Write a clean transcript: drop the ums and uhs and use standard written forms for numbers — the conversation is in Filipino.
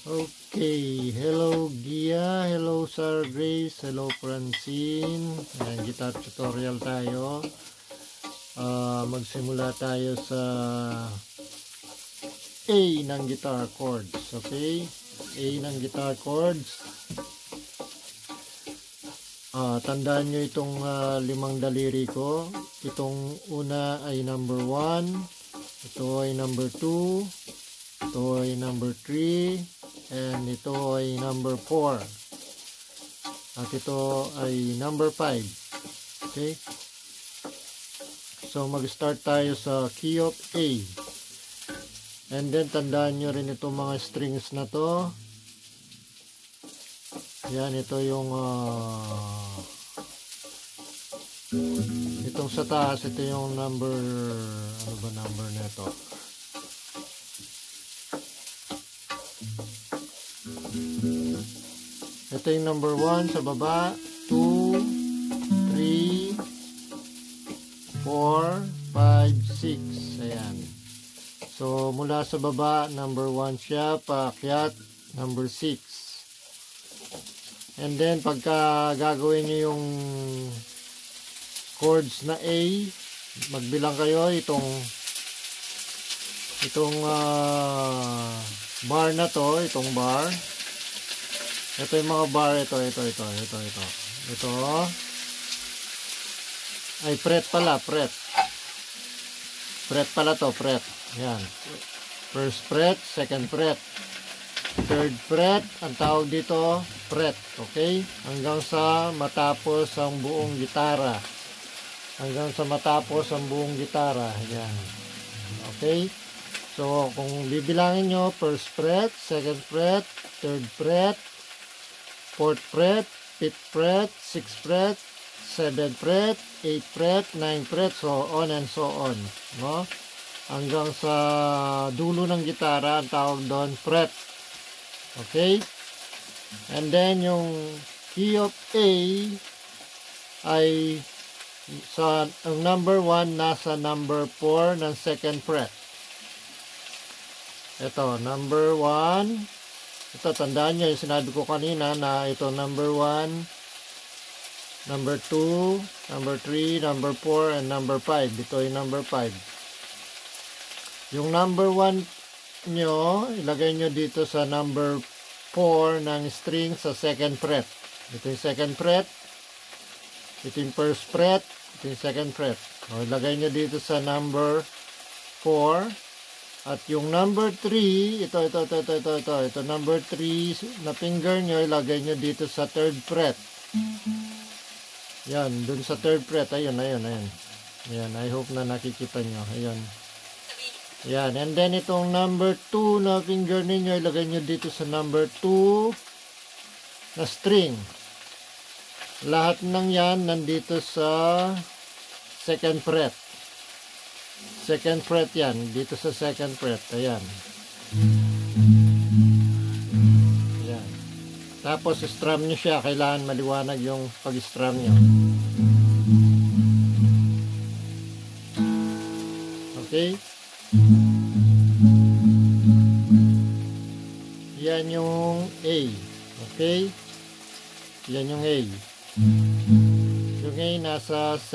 Okay, hello Gia, hello Sir Grace, hello Francine. Ayan, guitar tutorial tayo. Magsimula tayo sa A ng guitar chords. Okay, A ng guitar chords. Tandaan nyo itong limang daliri ko. Itong una ay number 1, ito ay number 2, ito ay number 3, and ito ay number 4. At ito ay number 5. Okay? So, mag-start tayo sa key of A. And then, tandaan nyo rin itong mga strings na to. Yan, ito yung itong sa taas, ito yung number, ano ba number na ito? Ito yung number 1 sa baba, 2, 3, 4, 5, 6. Ayan. So, mula sa baba, number 1 siya, paakyat, number 6. And then, pagka gagawin nyo yung chords na A, magbilang kayo itong bar na to, itong bar. Ito yung mga bar, ito. Ay, fret pala, fret. Fret pala to, fret. Yan. First fret, second fret. Third fret, ang tawag dito, fret. Okay? Hanggang sa matapos ang buong gitara. Yan. Okay? So, kung bibilangin nyo, first fret, second fret, third fret, fourth fret, fifth fret, sixth fret, seventh fret, eighth fret, ninth fret, so on and so on. No? Hanggang sa dulo ng gitara, ang tawag doon, fret. Okay? And then, yung key of A ay sa ang number 1 nasa number 4 ng second fret. Ito, number 1. Ito, tandaan nyo yung sinabi ko kanina na ito number 1, number 2, number 3, number 4, and number 5. Ito yung number 5. Yung number 1 nyo, ilagay nyo dito sa number 4 ng string sa second fret. Ito yung second fret. Ito yung first fret. Ito yung second fret. O, ilagay nyo dito sa number 4. At yung number 3, ito, number 3 na finger nyo, ilagay nyo dito sa third fret. Yan, dun sa third fret. Ayun. Ayan, I hope na nakikita nyo. Ayun. Yan, and then itong number 2 na finger ninyo, ilagay nyo dito sa number 2 na string. Lahat ng yan nandito sa second fret. Second fret yan, dito sa second fret. Ayan. Ayan. Tapos strum nyo siya, kailangan maliwanag yung pag-strum nyo. Okay? Yan yung A. Okay? Yan yung A. Yung A nasa